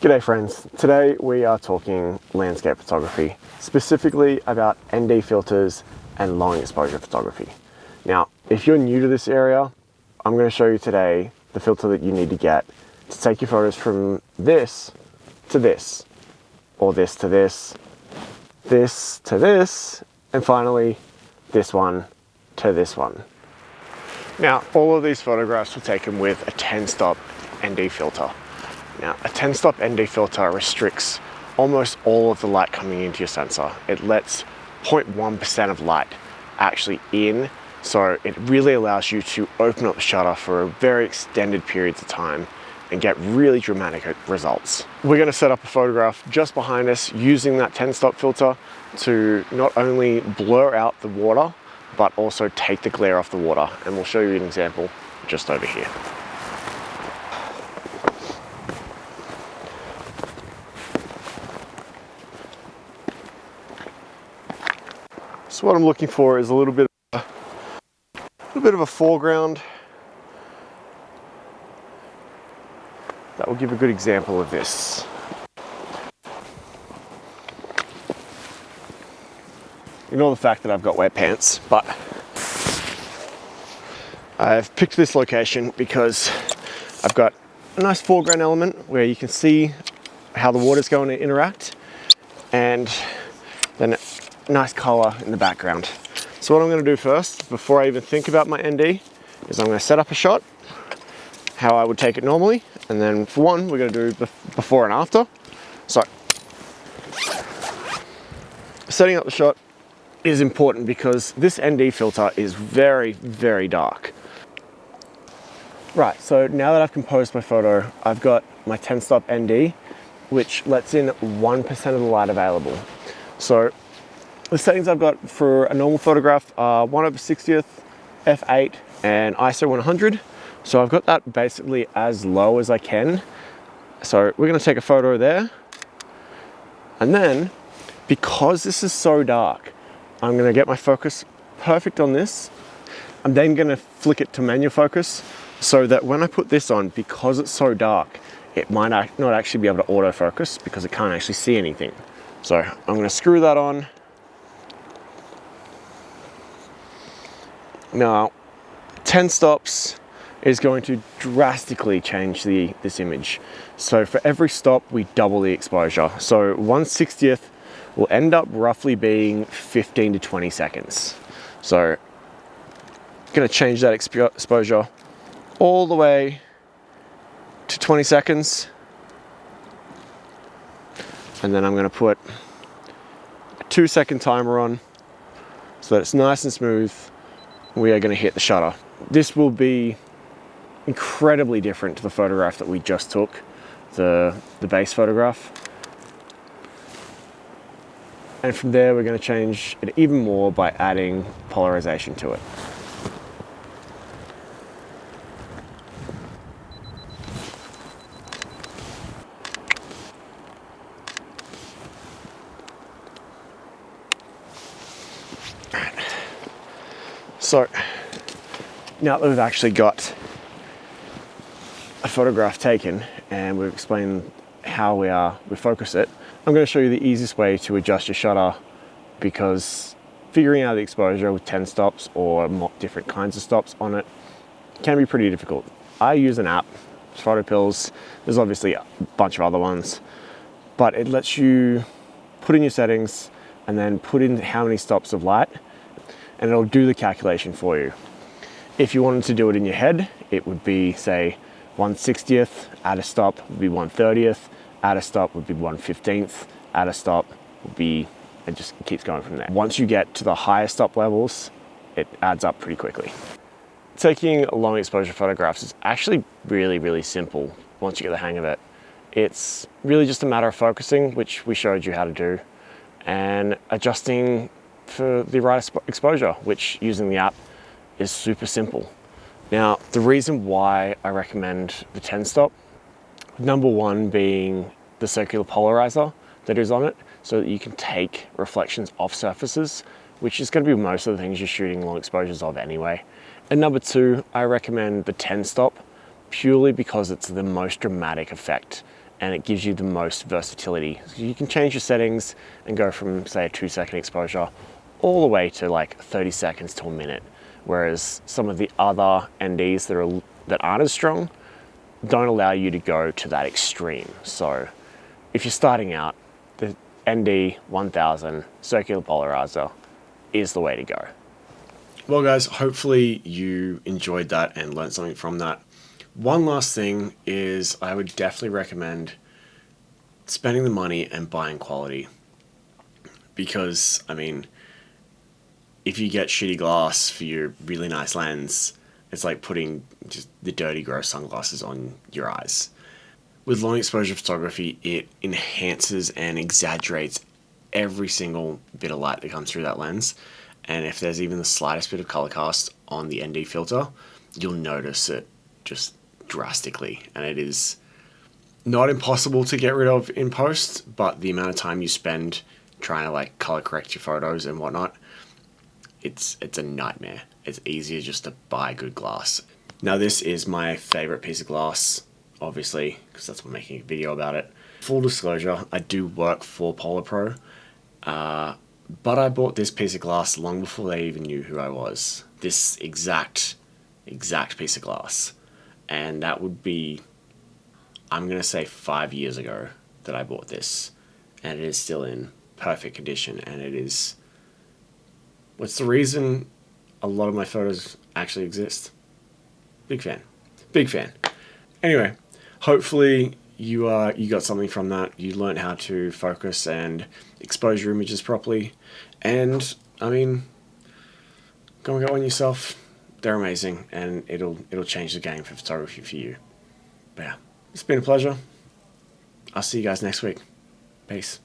G'day friends, today we are talking landscape photography, specifically about ND filters and long exposure photography. Now, if you're new to this area, I'm going to show you today the filter that you need to get to take your photos from this to this, or this to this, this to this, and finally this one to this one. Now, all of these photographs were taken with a 10-stop ND filter. Now, a 10-stop ND filter restricts almost all of the light coming into your sensor. It lets 0.1% of light actually in, so it really allows you to open up the shutter for very extended periods of time and get really dramatic results. We're going to set up a photograph just behind us using that 10-stop filter to not only blur out the water, but also take the glare off the water. And we'll show you an example just over here. So what I'm looking for is a little bit of a foreground that will give a good example of this. Ignore the fact that I've got wet pants, but I've picked this location because I've got a nice foreground element where you can see how the water's going to interact, and then nice color in the background. So what I'm going to do first, before I even think about my ND, is I'm going to set up a shot how I would take it normally, and then for one we're going to do before and after. So setting up the shot is important because this ND filter is very, very dark. Right, so now that I've composed my photo, I've got my 10-stop ND, which lets in 1% of the light available. So the settings I've got for a normal photograph are 1/60th, f8, and ISO 100. So I've got that basically as low as I can. So we're going to take a photo there. And then, because this is so dark, I'm going to get my focus perfect on this. I'm then going to flick it to manual focus so that when I put this on, because it's so dark, it might not actually be able to autofocus because it can't actually see anything. So I'm going to screw that on. Now, 10 stops is going to drastically change this image. So for every stop, we double the exposure. So 1/60th will end up roughly being 15 to 20 seconds. So I'm going to change that exposure all the way to 20 seconds. And then I'm going to put a 2-second timer on so that it's nice and smooth. We are going to hit the shutter. This will be incredibly different to the photograph that we just took, the base photograph. And from there, we're going to change it even more by adding polarization to it. So now that we've actually got a photograph taken and we've explained how we focus it, I'm going to show you the easiest way to adjust your shutter, because figuring out the exposure with 10 stops or different kinds of stops on it can be pretty difficult. I use an app, PhotoPills. There's obviously a bunch of other ones, but it lets you put in your settings and then put in how many stops of light, and it'll do the calculation for you. If you wanted to do it in your head, it would be, say, 1/60th, add a stop would be 1/30th, add a stop would be 1/15th, add a stop would be, it just keeps going from there. Once you get to the higher stop levels, it adds up pretty quickly. Taking long exposure photographs is actually really, really simple once you get the hang of it. It's really just a matter of focusing, which we showed you how to do, and adjusting for the right exposure, which using the app is super simple. Now, the reason why I recommend the 10 stop, number one being the circular polarizer that is on it, so that you can take reflections off surfaces, which is going to be most of the things you're shooting long exposures of anyway. And number two, I recommend the 10 stop purely because it's the most dramatic effect and it gives you the most versatility. So you can change your settings and go from, say, a 2-second exposure all the way to like 30 seconds to a minute. Whereas some of the other NDs that aren't as strong don't allow you to go to that extreme. So if you're starting out, the ND 1000 circular polarizer is the way to go. Well guys, hopefully you enjoyed that and learned something from that. One last thing is I would definitely recommend spending the money and buying quality. Because, I mean, if you get shitty glass for your really nice lens, it's like putting just the dirty, gross sunglasses on your eyes. With long exposure photography, it enhances and exaggerates every single bit of light that comes through that lens. And if there's even the slightest bit of color cast on the ND filter, you'll notice it just drastically. And it is not impossible to get rid of in post, but the amount of time you spend trying to like color correct your photos and whatnot, it's a nightmare. It's easier just to buy good glass. Now this is my favorite piece of glass, obviously, because that's what I'm making a video about it. Full disclosure, I do work for PolarPro, but I bought this piece of glass long before they even knew who I was. This exact piece of glass. And that would be, I'm gonna say 5 years ago that I bought this. And it is still in perfect condition, and it is, what's the reason a lot of my photos actually exist? Big fan. Big fan. Anyway, hopefully you got something from that. You learned how to focus and expose your images properly. And I mean, go and get one yourself. They're amazing, and it'll change the game for photography for you. But yeah, it's been a pleasure. I'll see you guys next week. Peace.